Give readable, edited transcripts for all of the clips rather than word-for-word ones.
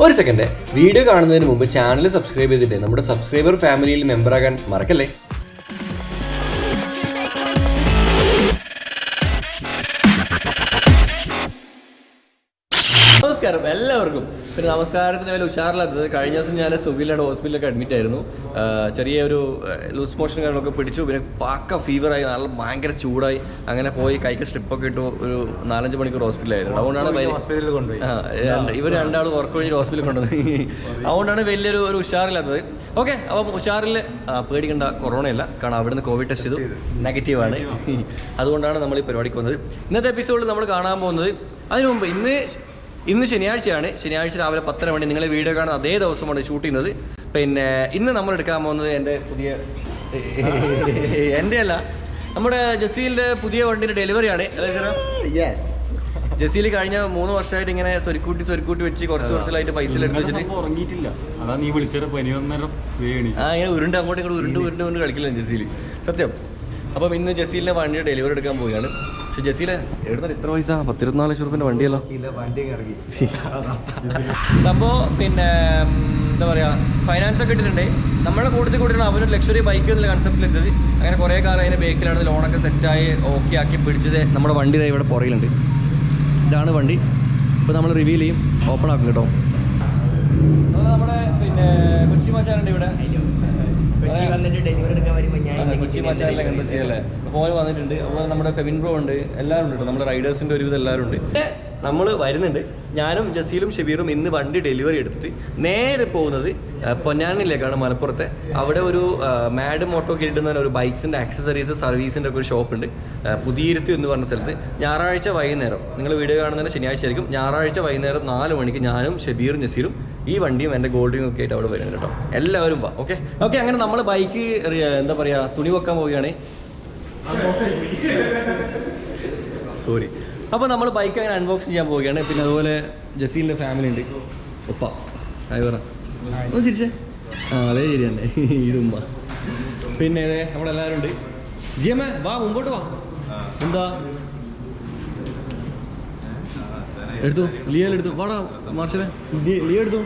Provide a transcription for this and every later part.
ഒരു second, video കാണുന്നതിന് മുമ്പ് ചാനൽ സബ്സ്ക്രൈബ് ചെയ്തിട്ട് നമ്മുടെ സബ്സ്ക്രൈബർ ഫാമിലിയിൽ മെമ്പറാകാൻ മറക്കല്ലേ. നമസ്കാരം എല്ലാവർക്കും. പിന്നെ നമസ്കാരത്തിന് വല്ല ഉഷാറില്ലാത്തത്, കഴിഞ്ഞ ദിവസം ഞാൻ സുഖിലാണ് ഹോസ്പിറ്റലിലൊക്കെ അഡ്മിറ്റ് ആയിരുന്നു. ചെറിയൊരു ലൂസ് മോഷൻ കാര്യങ്ങളൊക്കെ പിടിച്ചു. പിന്നെ പാക്ക ഫീവറായി, നല്ല ഭയങ്കര ചൂടായി. അങ്ങനെ പോയി കൈക്ക് സ്ട്രിപ്പൊക്കെ ഇട്ടു. ഒരു 4-5 മണിക്കൂർ ഹോസ്പിറ്റലായിരുന്നു. അതുകൊണ്ടാണ് ഹോസ്പിറ്റലിൽ കൊണ്ടുപോയി. ഇവർ രണ്ടാളും വർക്ക് കഴിഞ്ഞ് ഹോസ്പിറ്റലിൽ കൊണ്ടുവന്നത്. അതുകൊണ്ടാണ് വലിയൊരു ഉഷാറില്ലാത്തത്. ഓക്കെ, അപ്പം ഉഷാറിൽ പേടിക്കേണ്ട, കൊറോണയല്ല. കാരണം അവിടുന്ന് കോവിഡ് ടെസ്റ്റ് ചെയ്തു, നെഗറ്റീവാണ്. അതുകൊണ്ടാണ് നമ്മൾ ഈ പരിപാടിക്ക് വന്നത്. ഇന്നത്തെ എപ്പിസോഡിൽ നമ്മൾ കാണാൻ പോകുന്നത്, അതിനു മുമ്പ് ഇന്ന് ശനിയാഴ്ചയാണ്. ശനിയാഴ്ച രാവിലെ 10 മണി. നിങ്ങൾ വീഡിയോ കാണുന്ന അതേ ദിവസമാണ് ഷൂട്ട് ചെയ്യുന്നത്. പിന്നെ ഇന്ന് നമ്മൾ എടുക്കാൻ പോകുന്നത് എൻ്റെ അല്ല, നമ്മുടെ ജസീലിൻ്റെ പുതിയ വണ്ടിയുടെ ഡെലിവറിയാണ്. ജസീൽ കഴിഞ്ഞ 3 വർഷമായിട്ട് ഇങ്ങനെ സ്വരുക്കൂട്ടി വെച്ച് കുറച്ചായിട്ട് പൈസ എടുത്ത് വെച്ചിട്ട് ഉറങ്ങിയിട്ടില്ല. അതാ നീ വിളിച്ചത് ഇങ്ങനെ ഉരുണ്ട് അങ്ങോട്ടും ഇങ്ങോട്ട് ഉരുണ്ട് കളിക്കില്ല ജസീൽ, സത്യം. അപ്പം ഇന്ന് ജസീലിൻ്റെ വണ്ടിയുടെ ഡെലിവറി എടുക്കാൻ പോവുകയാണ്. പക്ഷെ ജസീലെ എഴുതുന്നത് ഇത്ര പൈസ 10-24 ലക്ഷം രൂപൻ്റെ വണ്ടിയല്ലോ സംഭവം. പിന്നെ എന്താ പറയുക, ഫൈനാൻസ് ഒക്കെ ഇട്ടിട്ടുണ്ട്. നമ്മളെ കൂട്ടത്തിലാണ് അവനൊരു ലക്ഷറി ബൈക്ക് എന്നുള്ള കൺസെപ്റ്റിലെത്തത്. അങ്ങനെ കുറേ കാലം അതിൻ്റെ ബേക്കിലാണ് ലോണൊക്കെ സെറ്റായി ഓക്കെ ആക്കി പിടിച്ചത്. നമ്മുടെ വണ്ടി ഇവിടെ പുറകിലുണ്ട്. ഇതാണ് വണ്ടി. ഇപ്പോൾ നമ്മൾ റിവീൽ ചെയ്യും, ഓപ്പൺ ആക്കും കേട്ടോ. നമ്മുടെ പിന്നെ കൊച്ചി മച്ചാനുണ്ട് ഇവിടെ. കൊച്ചി മച്ചാനിലെ എന്താ ചെയ്യല്ലേ, പോലെ വന്നിട്ടുണ്ട്. അതുപോലെ നമ്മുടെ ഫെവിൻ ബ്രോ ഉണ്ട്, എല്ലാവരും ഉണ്ട് കേട്ടോ. നമ്മുടെ റൈഡേഴ്സിൻ്റെ ഒരുവിധം എല്ലാവരും ഉണ്ട്. നമ്മൾ വരുന്നുണ്ട്. ഞാനും ജസീലും ഷബീറും ഇന്ന് വണ്ടി ഡെലിവറി എടുത്തിട്ട് നേരെ പോകുന്നത് പൊന്നാനിലേക്കാണ്, മലപ്പുറത്തെ. അവിടെ ഒരു മാഡ് മോട്ടോ ഗിൽഡ് എന്ന ഒരു ബൈക്സിൻ്റെ ആക്സസറീസ് സർവീസിൻ്റെ ഒക്കെ ഒരു ഷോപ്പുണ്ട്, പുതിയിരുത്തി എന്ന് പറഞ്ഞ സ്ഥലത്ത്. ഞായറാഴ്ച വൈകുന്നേരം, നിങ്ങൾ വീഡിയോ കാണുന്നതിന് ശനിയാഴ്ച ആയിരിക്കും, ഞായറാഴ്ച വൈകുന്നേരം 4 മണിക്ക് ഞാനും ഷബീറും ജസീലും ഈ വണ്ടിയും എൻ്റെ ഗോൾഡിയും ഒക്കെ ആയിട്ട് അവിടെ വരുന്നുണ്ട് കേട്ടോ. എല്ലാവരും വാ. ഓക്കെ. അങ്ങനെ നമ്മൾ ബൈക്ക് എന്താ പറയുക, തുണി വെക്കാൻ പോവുകയാണ്. സോറി. അപ്പോൾ നമ്മൾ ബൈക്ക് അങ്ങനെ അൺബോക്സ് ചെയ്യാൻ പോവുകയാണ്. പിന്നെ അതുപോലെ ജസീലിൻ്റെ ഫാമിലി ഉണ്ട്. ഒപ്പ ഡ്രൈവറാ ഒന്ന് ചിരിച്ചേ. അതേ ശരി തന്നെ, ഇതുമ്മ. പിന്നെ നമ്മളെല്ലാവരും ഉണ്ട്. ജിയമ്മ വാ, മുമ്പോട്ട് വാ. എന്താ എടുത്തു, ലിയലെടുത്തു. വാടാ മാർഷലെ, ലിയ എടുത്തു.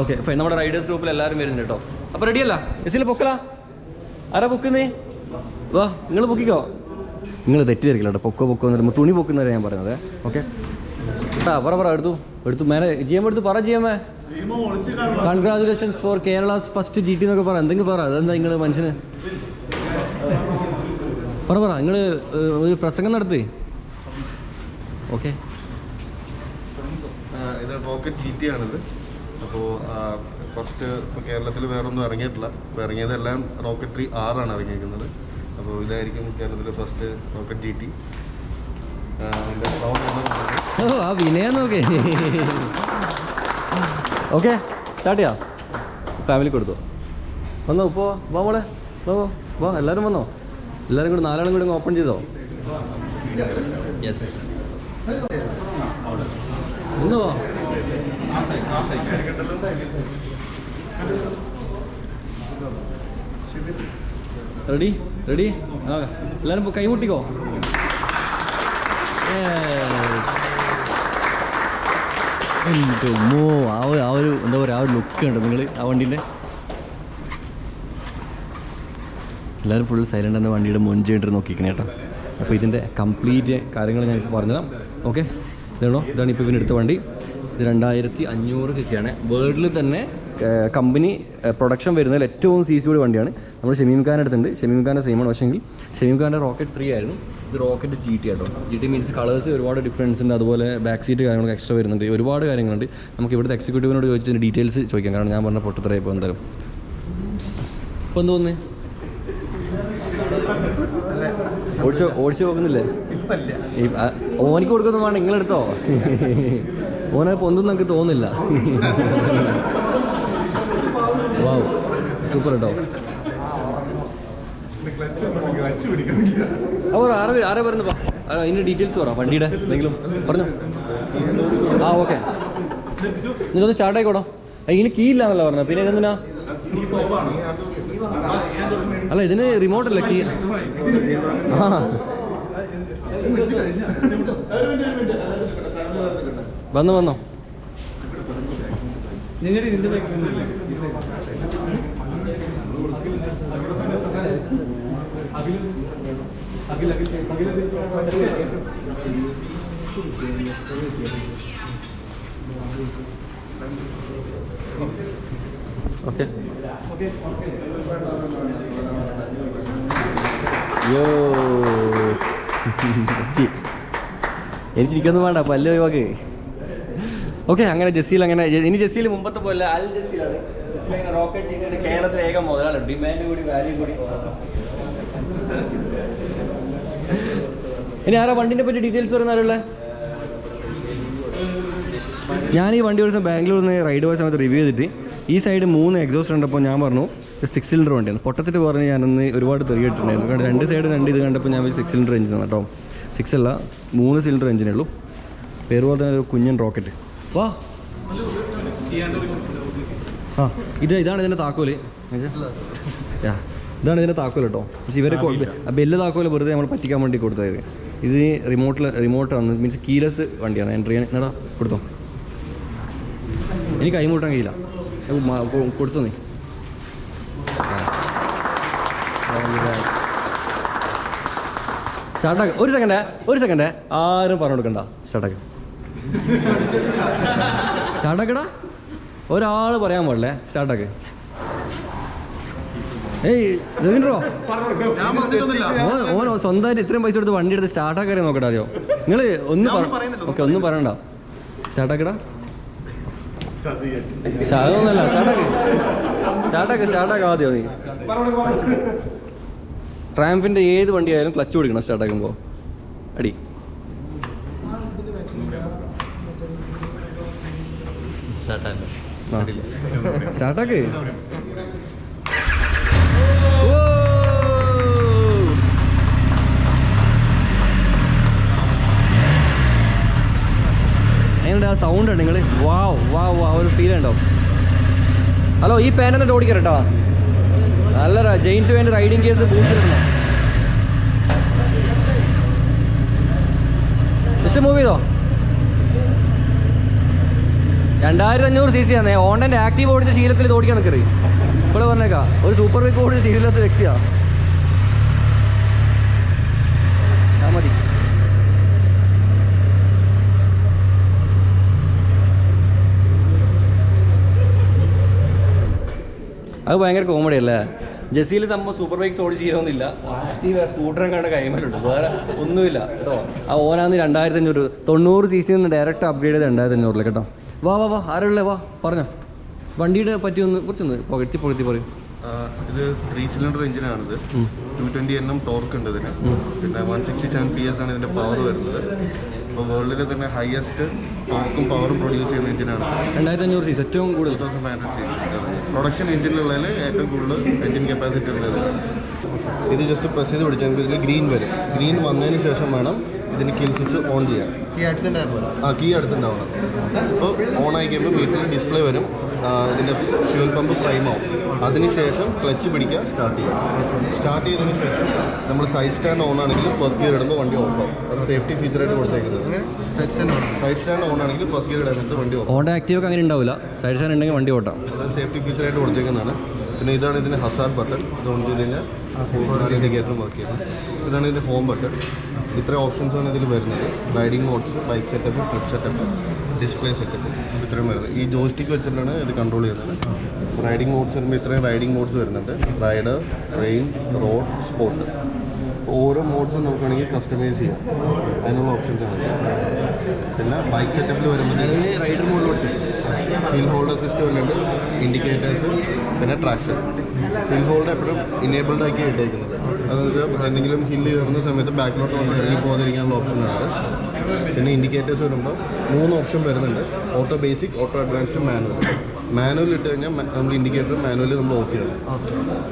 Okay fine. നമ്മുടെ റൈഡേഴ്സ് ഗ്രൂപ്പിൽ എല്ലാവരും വരുന്നുണ്ട് കേട്ടോ. അപ്പോൾ റെഡിയല്ല ജസീൽ? പൊക്കലാ, ആരാ പൊക്കുന്നേ? വാ, നിങ്ങൾ പൊക്കിക്കോ. നിങ്ങൾ തെറ്റിദ്ധരിക്കില്ല കേട്ടോ. പൊക്കോ എന്ന് തുണി പൊക്കുന്നവരെ ഞാൻ പറയുന്നത്. ഓക്കെ പറ എടുത്തു മേലെ ജിയമ്മ എടുത്തു പറ. Jiyamma congratulations for Kerala's first GT എന്നൊക്കെ പറ. എന്തെങ്കിലും പറ. അതെന്താ നിങ്ങൾ മനുഷ്യന് പറ. നിങ്ങൾ ഒരു പ്രസംഗം നടത്തി. ഓക്കെ, ഇത് റോക്കറ്റ് GT ആണിത്. അപ്പോൾ ഫസ്റ്റ് ഇപ്പോൾ കേരളത്തിൽ വേറൊന്നും ഇറങ്ങിയിട്ടില്ല. ഇപ്പോൾ ഇറങ്ങിയതെല്ലാം റോക്കറ്റ് 6 ആണ് ഇറങ്ങിയിരിക്കുന്നത്. അപ്പോൾ ഇതായിരിക്കും കേരളത്തിലെ ഫസ്റ്റ് റോക്കറ്റ് GT. വിനയം നോക്കേ. ഓക്കെ സ്റ്റാർട്ട് ചെയ്യാം. ഫാമിലി കൊടുത്തു വന്നോ. ഇപ്പോൾ വാ മോളെ, വാ എല്ലാവരും വന്നോ. എല്ലാവരും കൂടി 4 ആളും കൂടി ഓപ്പൺ ചെയ്തോ. യെസ്, ഒന്ന് വാ. റെഡി ആ എല്ലാവരും കൈ മുട്ടിക്കോ. മോ ആ ഒരു എന്താ പറയുക, ആ ഒരു ലുക്ക് ഉണ്ട് നിങ്ങൾ ആ വണ്ടീൻ്റെ. എല്ലാവരും ഫുൾ സൈലൻ്റ് എന്ന വണ്ടിയുടെ മുൻചായിട്ട് നോക്കിക്കണേ കേട്ടോ. അപ്പോൾ ഇതിൻ്റെ കംപ്ലീറ്റ് കാര്യങ്ങൾ ഞാൻ പറഞ്ഞുതരാം. ഓക്കെ, ഇതാണ് ഇപ്പോൾ ഇവനെടുത്ത വണ്ടി. ഇത് 2500 cc ആണ്. വേൾഡിൽ തന്നെ കമ്പനി പ്രൊഡക്ഷൻ വരുന്നതിൽ ഏറ്റവും CC കൂടി വണ്ടിയാണ്. നമ്മൾ ഷമീം ഖാൻ എടുത്തിട്ടുണ്ട്. ഷമീം ഖാൻ്റെ സെയിമാണ്, പക്ഷേങ്കിൽ ഷമീം ഖാൻ്റെ റോക്കറ്റ് 3 ആയിരുന്നു. ഇത് റോക്കറ്റ് GT കേട്ടോ. GT മീൻസ് കളേഴ്സ് ഒരുപാട് ഡിഫറൻസ് ഉണ്ട്. അതുപോലെ ബാക്ക് സീറ്റ് കാര്യങ്ങളൊക്കെ എക്സ്ട്രാ വരുന്നുണ്ട്. ഒരുപാട് കാര്യങ്ങളുണ്ട്. നമുക്ക് ഇവിടുത്തെ എക്സിക്യൂട്ടീവിനോട് ചോദിച്ചതിൻ്റെ ഡീറ്റെയിൽസ് ചോദിക്കാം. കാരണം ഞാൻ പറഞ്ഞ പൊട്ടത്തരായി ഇപ്പോൾ എന്തായാലും. ഇപ്പോൾ എന്ത് തോന്നുന്നു? ഓടിച്ച് നോക്കുന്നില്ലേ? ഓനിക്ക് കൊടുക്കൊന്നും വേണ്ട, നിങ്ങളെടുത്തോ. ഓനെ പൊന്തൊന്നും എനിക്ക് തോന്നുന്നില്ല. വാവ്, സൂപ്പർ കേട്ടോ. അപ്പോൾ ആരെ പറയുന്നത് അതിൻ്റെ ഡീറ്റെയിൽസ് പറ, വണ്ടിയുടെ എന്തെങ്കിലും പറഞ്ഞു. ഓക്കെ, നിങ്ങളൊന്ന് സ്റ്റാർട്ട് ആയിക്കോട്ടോ. ഇതിന് കീ ഇല്ലാന്നല്ല പറഞ്ഞത്. പിന്നെ ഇതെന്തിനാ? അല്ല, ഇതിന് റിമോട്ടല്ല, കീ. വന്നോ ഓക്കെ യോ എനിക്ക് ചിരിക്കൊന്നും വേണ്ട പല്ല് ഒഴിവാക്ക്. ഓക്കെ, അങ്ങനെ ജസീൽ അങ്ങനെ ഇനി ജസീൽ മുമ്പത്തെ പോലെ അൽ ജസീലാണ്. ജസീൽ അങ്ങനെ റോക്കറ്റ് ടീമിന്റെ കേരളത്തിലെ ഏക മുതലാണ്. ഡിമാൻഡ് കൂടി വാല്യൂ കൂടി. ഇനി ആരാ വണ്ടിനെ പറ്റി ഡീറ്റെയിൽസ് പറയുന്ന? ഞാൻ ഈ വണ്ടി ഒരു ദിവസം ബാംഗ്ലൂരിൽ നിന്ന് റൈഡ് പോയ സമയത്ത് റിവ്യൂ ചെയ്തിട്ട് ഈ സൈഡ് 3 എക്സോസ്റ്റ് കണ്ടപ്പോൾ ഞാൻ പറഞ്ഞു 6 സിലിണ്ടർ വണ്ടിയാണ്. പൊട്ടത്തിട്ട് പറഞ്ഞ് ഞാനൊന്ന് ഒരുപാട് തെറിയിട്ടിട്ടുണ്ടായിരുന്നു. കാരണം 2 സൈഡ് 2 ഇത് കണ്ടപ്പോൾ ഞാൻ 6 സിലിണ്ടർ എഞ്ചിൻ ആണ് കേട്ടോ. 6 അല്ല 3 സിലിണ്ടർ എഞ്ചിനേ ഉള്ളൂ. പേര് പോലെ തന്നെ ഒരു കുഞ്ഞൻ റോക്കറ്റ്. വാ ആ ഇതാണ് ഇതിൻ്റെ താക്കോല്. ഇതാണ് ഇതിൻ്റെ താക്കോൽ കേട്ടോ. പക്ഷേ ഇവരെ ബെല്ല് താക്കോല് വെറുതെ നമ്മൾ പറ്റിക്കാൻ വേണ്ടി കൊടുത്തത്. ഇത് റിമോട്ടാണ്, മീൻസ് കീലെസ് വണ്ടിയാണ്. എൻട്രി എന്നാടാ കൊടുത്തോ, എനിക്ക് കൈമുട്ടാൻ കഴിയില്ല. കൊടുത്തു നീ. സ്റ്റാർട്ടാക്ക്. ഒരു സെക്കൻഡ് ആരും പറഞ്ഞു കൊടുക്കണ്ട. സ്റ്റാർട്ടാക്കടാ. ഒരാൾ പറയാൻ പാടില്ലേ. സ്റ്റാർട്ടാക്ക്. ഏയ് രവീന്ദ്രോ, ഓനോ സ്വന്തമായിട്ട് ഇത്രയും പൈസ കൊടുത്ത് വണ്ടി എടുത്ത് സ്റ്റാർട്ടാക്കാരെ നോക്കട്ടെ ആദ്യം. നിങ്ങൾ ഓക്കെ ഒന്നും പറയണ്ട. സ്റ്റാർട്ടാക്കടാ. അതൊന്നല്ല, സ്റ്റാർട്ടാക്ക് ആദ്യം നീ. ട്രാംപിൻ്റെ ഏത് വണ്ടി ആയാലും ക്ലച്ച് പിടിക്കണം സ്റ്റാർട്ടാക്കുമ്പോൾ. അടി. സ്റ്റാർട്ടാക്ക്. എങ്ങനെയുണ്ട് ആ സൗണ്ട്? ഉണ്ട് നിങ്ങൾ വാവ് ഒരു ഫീൽ ഉണ്ടാവും. ഹലോ, ഈ പാൻ എന്നിട്ട് ഓടിക്കാം കേട്ടോ. നല്ല ജെയിൻസ് വേണ്ടി റൈഡിങ് കേസ് ബൂസ്റ്റിലിടണം. ജസ്റ്റ് മൂവ് ചെയ്തോ. 2500 cc ആണ്. ഓണ്ടൻ്റെ ആക്റ്റീവ് ഓടിച്ച ശീലത്തിൽ ഇത് ഓടിക്കാൻ നിൽക്കരുത്. ഇപ്പോൾ പറഞ്ഞേക്കാം, ഒരു സൂപ്പർ ബൈക്ക് ഓടിച്ച ശീലമില്ലാത്ത വ്യക്തിയാണ്. മതി. അത് ഭയങ്കര കോമഡി അല്ലേ? ജസീൽ സംഭവം സൂപ്പർ ബൈക്സ് ഓടിച്ച് ചെയ്യണമെന്നില്ല. ആക്റ്റീവ് സ്കൂട്ടറും കണ്ട കൈമലുണ്ട്, വേറെ ഒന്നുമില്ല കേട്ടോ. ആ ഓനാന്ന് 2500 90 cc നിന്ന് ഡയറക്റ്റ് അപ്ഗ്രേഡ് ചെയ്ത് 2500 കേട്ടോ. വാ ആരുള്ളേ വാ പറഞ്ഞോ. വണ്ടിയുടെ പറ്റി കുറച്ചൊന്ന് പൊകത്തി പറയും. ഇത് 3 സിലിണ്ടർ എഞ്ചിനാണിത്. 220 Nm ടോർക്ക് ഉണ്ട് ഇതിന്. പിന്നെ 167 PS ആണ് ഇതിൻ്റെ പവർ വരുന്നത്. അപ്പോൾ വേൾഡിലെ തന്നെ ഹയസ്റ്റ് ടോർക്കും പവറും പ്രൊഡ്യൂസ് ചെയ്യുന്ന എഞ്ചിനാണ്. 2500 cc ഏറ്റവും കൂടുതൽ 2500 cc പ്രൊഡക്ഷൻ എഞ്ചിനുള്ളതിൽ ഏറ്റവും കൂടുതൽ എഞ്ചിൻ കപ്പാസിറ്റി ഉള്ളത്. ഇത് ജസ്റ്റ് പ്രസ് ചെയ്ത് പിടിച്ചാൽ ഇതിൽ ഗ്രീൻ വരും. ഗ്രീൻ വന്നതിന് ശേഷം വേണം ഇതിന് കിൽ സ്വിച്ച് ഓൺ ചെയ്യാൻ. കീ അടുത്തുണ്ടാവണം. അപ്പോൾ ഓൺ ആയി കഴിയുമ്പോൾ മീറ്ററിൽ ഡിസ്പ്ലേ വരും. ഇതിൻ്റെ ഫ്യൂൽ പമ്പ് പ്രൈം ആവും. അതിനുശേഷം ക്ലച്ച് പിടിക്കുക, സ്റ്റാർട്ട് ചെയ്തതിന് ശേഷം നമ്മൾ സൈഡ് സ്റ്റാൻഡ് ഓൺ ആണെങ്കിൽ ഫസ്റ്റ് ഗിയർ ഇടുമ്പോൾ വണ്ടി ഓഫ് ആവും. അത് സേഫ്റ്റി ഫീച്ചറായിട്ട് കൊടുത്തേക്കുന്നത്. സൈഡ് സ്റ്റാൻഡ് ഓൺ ആണെങ്കിൽ ഫസ്റ്റ് ഗിയർ ഇടുന്നത് വണ്ടി ഓഫ്. ഹോണ്ട ആക്റ്റീവ് അങ്ങനെ ഉണ്ടാവില്ല. സൈഡ് സ്റ്റാൻഡ് ഉണ്ടെങ്കിൽ വണ്ടി ഓട്ടാം. അത് സേഫ്റ്റി ഫീച്ചറായിട്ട് കൊടുത്തേക്കുന്നതാണ്. പിന്നെ ഇതാണ് ഇതിൻ്റെ ഹസാർഡ് ബട്ടൺ. ഇത് ഓൺ ചെയ്ത് കഴിഞ്ഞാൽ ഇൻഡിക്കേറ്ററും വർക്ക് ചെയ്യുന്നത്. ഇതാണ് ഇതിൻ്റെ ഹോം ബട്ടൺ. ഇത്രയും ഓപ്ഷൻസാണ് ഇതിൽ വരുന്നത്. Riding modes, bike setup, trip setup, display setup, ഇത്രയും വരുന്നത്. ഈ ജോയ്സ്റ്റിക്ക് വെച്ചിട്ടാണ് ഇത് കൺട്രോൾ ചെയ്യുന്നത്. റൈഡിംഗ് മോഡ്സ് വരുമ്പോൾ ഇത്രയും റൈഡിംഗ് മോഡ്സ് വരുന്നുണ്ട്. Rider, train, road, sport. ഓരോ മോഡ്സും നമുക്ക് വേണമെങ്കിൽ കസ്റ്റമൈസ് ചെയ്യാം. അതിനുള്ള ഓപ്ഷൻസാണ്. പിന്നെ ബൈക്ക് സെറ്റപ്പിൽ വരുമ്പോൾ റൈഡർ മോഡിൽ ഹിൽ ഹോൾഡ് അസിസ്റ്റ് വരുന്നുണ്ട്, ഇൻഡിക്കേറ്റേഴ്സ്, പിന്നെ ട്രാക്ഷൻ. ഹിൽ ഹോൾഡ് എപ്പോഴും ഇനേബിൾഡ് ആക്കി ഇട്ടേക്കുന്നത്. അതെന്ന് വെച്ചാൽ എന്തെങ്കിലും ഹില്ല് കയറുന്ന സമയത്ത് ബാക്കിലോട്ട് വന്നിട്ട് പോകാതിരിക്കാനുള്ള ഓപ്ഷനാണ്. പിന്നെ ഇൻഡിക്കേറ്റേഴ്സ് വരുമ്പോൾ 3 ഓപ്ഷൻ വരുന്നുണ്ട്. Auto basic, auto advanced, manual ഇട്ട് കഴിഞ്ഞാൽ നമ്മൾ ഇൻഡിക്കേറ്റർ മാനുവലി നമ്മൾ ഓഫ് ചെയ്യണം.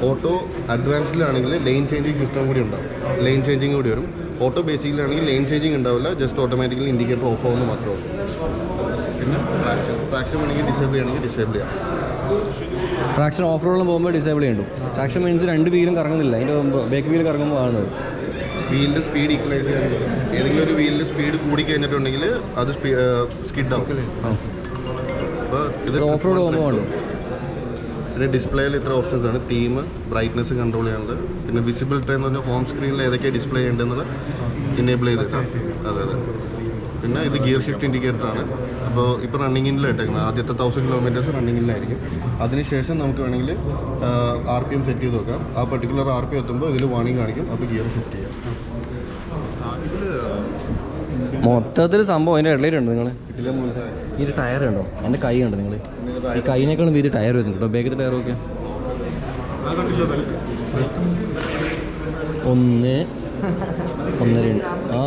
ഓട്ടോ അഡ്വാൻസ്ഡിലാണെങ്കിൽ ലൈൻ ചേഞ്ചിങ് സിസ്റ്റം കൂടി ഉണ്ടാവും. ലൈൻ ചേഞ്ചിങ് കൂടി വരും. ഓട്ടോ ബേസിക്കിലാണെങ്കിൽ ലൈൻ ചേഞ്ചിങ് ഉണ്ടാവില്ല. ജസ്റ്റ് ഓട്ടോമാറ്റിക്കലി ഇൻഡിക്കേറ്റർ ഓഫ് ആവുമെന്ന് മാത്രമേ ഉള്ളൂ. പിന്നെ ട്രാക്ഷൻ വേണമെങ്കിൽ ഡിസേബിൾ ചെയ്യണമെങ്കിൽ ഡിസേബിൾ ചെയ്യാം. ട്രാക്ഷൻ ഓഫ് റോഡിലും പോകുമ്പോൾ ഡിസേബിൾ ചെയ്യുന്നുണ്ട്. ട്രാക്ഷൻ മീൻസ് 2 വീലും കറങ്ങുന്നില്ല, അതിൻ്റെ ബാക്ക് വീല് കറങ്ങുമ്പോൾ കാണുന്നത്. വീലിൻ്റെ സ്പീഡ് ഈക്വലൈസ് ചെയ്യാൻ ഏതെങ്കിലും ഒരു വീലിൻ്റെ സ്പീഡ് കൂടി കഴിഞ്ഞിട്ടുണ്ടെങ്കിൽ അത് സ്കിഡ് ആവും. അപ്പോൾ ഇത് ഓഫ് റോഡ് പോകുമ്പോൾ വേണ്ടു. പിന്നെ ഡിസ്പ്ലേയിൽ ഇത്ര ഓപ്ഷൻസ് ആണ്. തീം, ബ്രൈറ്റ്നസ് കൺട്രോൾ ചെയ്യാനുള്ളത്, പിന്നെ വിസിബിൾ ട്രെയിൻ എന്ന് പറഞ്ഞാൽ ഹോം സ്ക്രീനിൽ ഏതൊക്കെ ഡിസ്പ്ലേ ചെയ്യേണ്ടതെന്നുള്ള ഇനേബിൾ ചെയ്തിട്ടാണ്. അതെ. പിന്നെ ഇത് ഗിയർ ഷിഫ്റ്റ് ഇൻഡിക്കേറ്ററാണ്. അപ്പോൾ ഇപ്പോൾ റണ്ണിങ്ങിലായിട്ടേക്കുന്നത് ആദ്യത്തെ 1000 കിലോമീറ്റേഴ്സ് റണ്ണിങ്ങിലായിരിക്കും. അതിനുശേഷം നമുക്ക് വേണമെങ്കിൽ RPM സെറ്റ് ചെയ്ത് നോക്കാം. ആ പർട്ടിക്കുലർ RPM എത്തുമ്പോൾ ഇതിൽ വാണിംഗ് കാണിക്കും. അപ്പോൾ ഗിയർ ഷിഫ്റ്റ് ചെയ്യാം. മൊത്തത്തിൽ സംഭവം അതിൻ്റെ ഇടയിലുണ്ട്. നിങ്ങൾ ഈ ടയർ ഉണ്ടോ? എൻ്റെ കൈ കണ്ടോ നിങ്ങൾ? ഈ കൈനേക്കാളും വീതി ടയർ വരുന്നുണ്ട് കേട്ടോ. ബാക്കിൽ ടയർ നോക്കിയാൽ 1, 1.5. ആ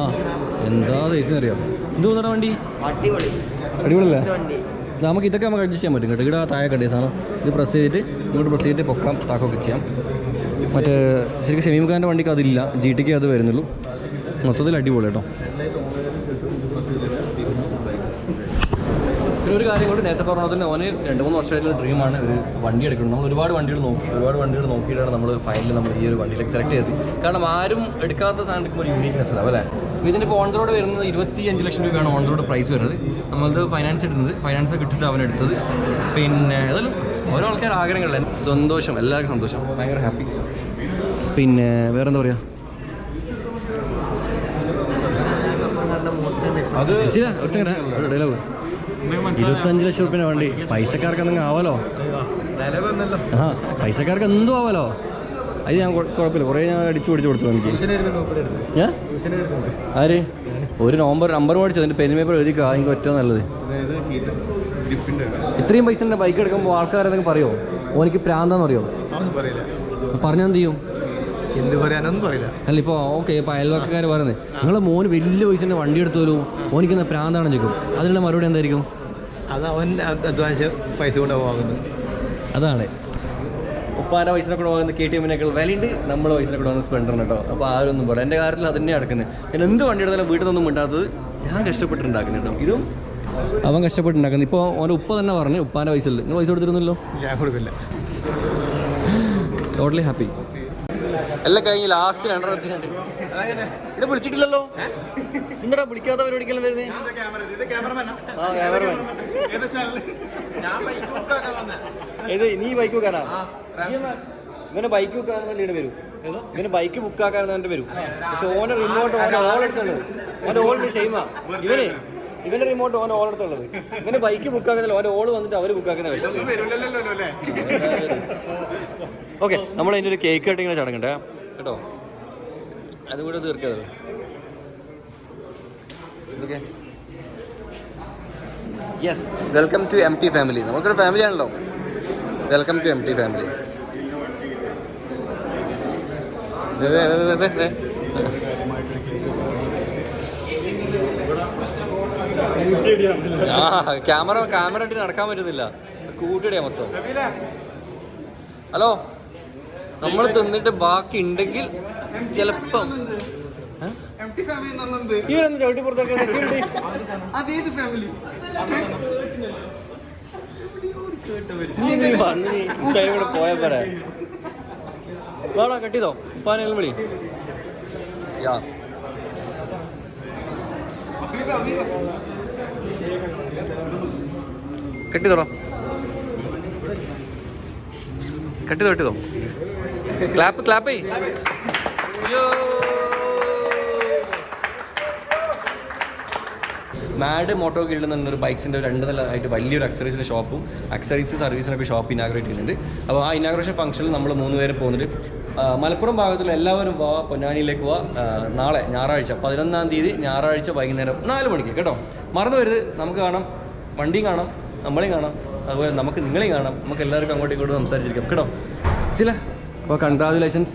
എന്താ സൈസ് അറിയാം. ഇത് തോന്നണ വണ്ടി അടിപൊളിയല്ലേ? നമുക്ക് ഇതൊക്കെ നമുക്ക് അഡ്ജസ്റ്റ് ചെയ്യാൻ പറ്റും കേട്ടോ. ഇവിടെ താഴെ കണ്ടേ സാധനം, ഇത് പ്രസ് ചെയ്തിട്ട് ഇങ്ങോട്ട് പ്രസ് ചെയ്തിട്ട് പൊക്കാം താക്കൊക്കെ ചെയ്യാം. മറ്റേ ശരിക്കും ഷമീംഖാൻ്റെ വണ്ടിക്ക് അതില്ല, GTK അത് വരുന്നുള്ളൂ. മൊത്തത്തിൽ അടിപൊളി കേട്ടോ. പിന്നെ ഒരു കാര്യം കൂടി നേരത്തെ പറഞ്ഞ തന്നെ ഓന് 2-3 വർഷമായിട്ടുള്ള ഡ്രീമാണ് ഒരു വണ്ടി എടുക്കണം. നമ്മൾ ഒരുപാട് വണ്ടികൾ നോക്കിയിട്ടാണ് നമ്മൾ ഫൈനലിൽ നമ്മൾ ഈ ഒരു വണ്ടിയിലേക്ക് സെലക്ട് ചെയ്തത്. കാരണം ആരും എടുക്കാത്ത സാധനം എടുക്കുമ്പോൾ ഒരു യൂണീക്നെസ് ഉണ്ടാവും അല്ലേ? ഇതിൻ്റെ ഇപ്പോൾ ഓൺ റോഡ് വരുന്നത് 25 ലക്ഷം രൂപയാണ് ഓൺ റോഡ് പ്രൈസ് വരുന്നത്. നമ്മളത് ഫൈനാൻസ് എടുക്കുന്നത്, ഫൈനാൻസ് കിട്ടിയിട്ട് അവനെടുത്തത്. പിന്നെ അതെല്ലാം ഓരോ ആൾക്കാർ ആഗ്രഹങ്ങളില്ല. സന്തോഷം, എല്ലാവർക്കും സന്തോഷം, ഭയങ്കര ഹാപ്പി. പിന്നെ വേറെന്താ പറയുക, അത് ഡയലോഗ് 25 ലക്ഷം റുപ്യ വണ്ടി പൈസക്കാർക്ക് എന്തെങ്കിലും ആവാലോ. ആ പൈസക്കാർക്ക് എന്തും ആവാലോ. അത് ഞാൻ കുഴപ്പമില്ല, കുറേ ഞാൻ അടിച്ചു പിടിച്ച് കൊടുത്തു എനിക്ക്. ഞാൻ ആര് ഒരു നമ്പർ മേടിച്ചു, അതിൻ്റെ പെൻ പേപ്പർ എഴുതിക്കുക, എനിക്ക് ഏറ്റവും നല്ലത്. ഇത്രയും പൈസ ബൈക്ക് എടുക്കുമ്പോൾ ആൾക്കാരെന്തെങ്കിലും പറയുമോ? ഓനിക്ക് പ്രാന്താന്ന് പറയുമോ? പറഞ്ഞാൽ എന്ത് ചെയ്യും? എന്ത് പറയാനൊന്നും പറയില്ല. അല്ല ഇപ്പോൾ ഓക്കെ, ഇപ്പോൾ അയൽവക്കാർ പറയുന്നത് നിങ്ങളെ മോന് വലിയ പൈസൻ്റെ വണ്ടി എടുത്തോലൂ, ഓനിക്കുന്ന പ്രാന്താണെന്ന് ചോദിക്കും. അതിനുള്ള മറുപടി എന്തായിരിക്കും? അത് അവൻ അധ്വാനിച്ച പൈസ കൊണ്ട് വാങ്ങുന്നത്. അതാണ് ഉപ്പാൻ്റെ പൈസ കൂടെ വാങ്ങുന്ന KTM-നേക്കാൾ വിലയുണ്ട് നമ്മളെ പൈസ കൂടെ വാങ്ങുന്ന സ്പ്ലെൻഡറിന് കേട്ടോ. അപ്പോൾ ആരൊന്നും പറയാം, എൻ്റെ കാര്യത്തിൽ അത് തന്നെയാണ് നടക്കുന്നത്. ഞാൻ എന്ത് വണ്ടി എടുത്താലും വീട്ടിൽ നിന്നൊന്നും മിണ്ടാത്തത് ഞാൻ കഷ്ടപ്പെട്ടുണ്ടാക്കുന്നത് കേട്ടോ. ഇതും അവൻ കഷ്ടപ്പെട്ടുണ്ടാക്കുന്നത്. ഇപ്പോൾ ഓൻ്റെ ഉപ്പ തന്നെ പറഞ്ഞു ഉപ്പാൻ്റെ പൈസ ഇല്ല, നിങ്ങൾ പൈസ കൊടുത്തിരുന്നല്ലോ. ഞാൻ കൊടുക്കില്ല. Totally happy. എല്ലാം കഴിഞ്ഞ് ലാസ്റ്റ് 2 ഇവിടെ വിളിച്ചിട്ടില്ലല്ലോ. എന്താ വിളിക്കാത്ത പരിപാടിക്കെല്ലാം വരുന്നത്? ആ ക്യാമറമാൻ ഏത് നീ ബൈക്ക് വെക്കാനാ? ഇവനെ ബൈക്ക് വെക്കാൻ വേണ്ടി വരും. ഇവന് ബൈക്ക് ബുക്കാക്കാൻ വേണ്ടി വരും. പക്ഷെ ഓൻ്റെ റിമോട്ട് ഓൻ്റെ ഓൾ എടുത്തുള്ളത്, ഓൻ്റെ ഓളിൻ്റെ ഷെയ്മാ ഇവന്. ഇവൻ്റെ റിമോട്ട് ഓൻ ഓൾ എടുത്തുള്ളത്. ഇവന് ബൈക്ക് ബുക്കാക്കുന്നില്ല, ഓൻ്റെ ഓള് വന്നിട്ട് അവർ ബുക്കാക്കുന്ന വിഷയം. ഓക്കെ, നമ്മൾ അതിൻ്റെ ഒരു കേക്ക് കട്ടിങ്ങനെ ചടങ്ങണ്ടേ കേട്ടോ, അതും കൂടെ തീർക്കാതെ. Okay, yes, welcome to MT family. നമുക്കൊരു ഫാമിലി ആണല്ലോ. Welcome to MT family. Camera ഇട്ട് നടക്കാൻ പറ്റുന്നില്ല, കൂട്ടിയിടിയാ മൊത്തം. ഹലോ, നമ്മൾ തിന്നിട്ട് ബാക്കി ഉണ്ടെങ്കിൽ ചിലപ്പം ഇവരൊന്ന് ചവിട്ടി പുറത്തൊക്കെ ഇവിടെ പോയാ പറയാ. വേടാ കട്ടിതോ ഉപ്പാനെല്ലാം വിളി. യാ കെട്ടിതോടാ, കെട്ടിതോ ക്ലാപ്പ്. മാഡ് മോട്ടോ ഗിൽഡ് എന്നൊരു ബൈക്സിൻ്റെ 2 നിലയായിട്ട് വലിയൊരു അക്സറീസിൻ്റെ ഷോപ്പും അക്സറീസ് സർവീസിനൊക്കെ ഷോപ്പ് ഇനാഗ്രേറ്റ് ചെയ്യുന്നുണ്ട്. അപ്പോൾ ആ ഇനാഗ്രേഷൻ ഫംഗ്ഷനിൽ നമ്മൾ 3 പേര് പോകുന്നുണ്ട്. മലപ്പുറം ഭാഗത്തിൽ എല്ലാവരും പോവാ, പൊന്നാനിയിലേക്ക് പോവാ. നാളെ ഞായറാഴ്ച 11-ാം തീയതി ഞായറാഴ്ച വൈകുന്നേരം 4 മണിക്ക് കേട്ടോ. മറന്നു വരുത്, നമുക്ക് കാണാം, വണ്ടിയും കാണാം, നമ്മളെയും കാണാം, അതുപോലെ നമുക്ക് നിങ്ങളെയും കാണാം. നമുക്ക് എല്ലാവർക്കും അങ്ങോട്ടും ഇങ്ങോട്ടും സംസാരിച്ചിരിക്കാം കേട്ടോ. ശരിയല്ലേ? അപ്പോൾ കൺഗ്രാജുലേഷൻസ്.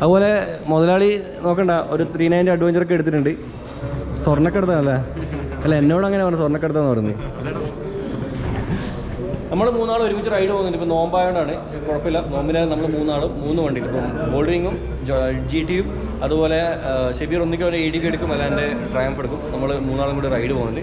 അതുപോലെ മുതലാളി നോക്കണ്ട, ഒരു 390 അഡ്വഞ്ചറൊക്കെ എടുത്തിട്ടുണ്ട്. സ്വർണ്ണക്കടത്താണല്ലേ? അല്ല, എന്നോട് അങ്ങനെ പറഞ്ഞു സ്വർണ്ണക്കടത്താന്ന് പറയുന്നത്. നമ്മൾ 3 ആളും ഒരുമിച്ച് റൈഡ് പോകുന്നുണ്ട്. ഇപ്പോൾ നോമ്പായോണ്ടാണ്, കുഴപ്പമില്ല. നോമ്പിനാലും നമ്മൾ 3 ആളും 3 വണ്ടിയിൽ, ഇപ്പം ഗോൾഡ് വിങ്ങും GT-യും അതുപോലെ ഷെബീർ ഒന്നിക്കും ADK എടുക്കും, അല്ലാണ്ട് ട്രയംഫ് എടുക്കും. നമ്മൾ 3 ആളും കൂടി റൈഡ് പോകുന്നുണ്ട്.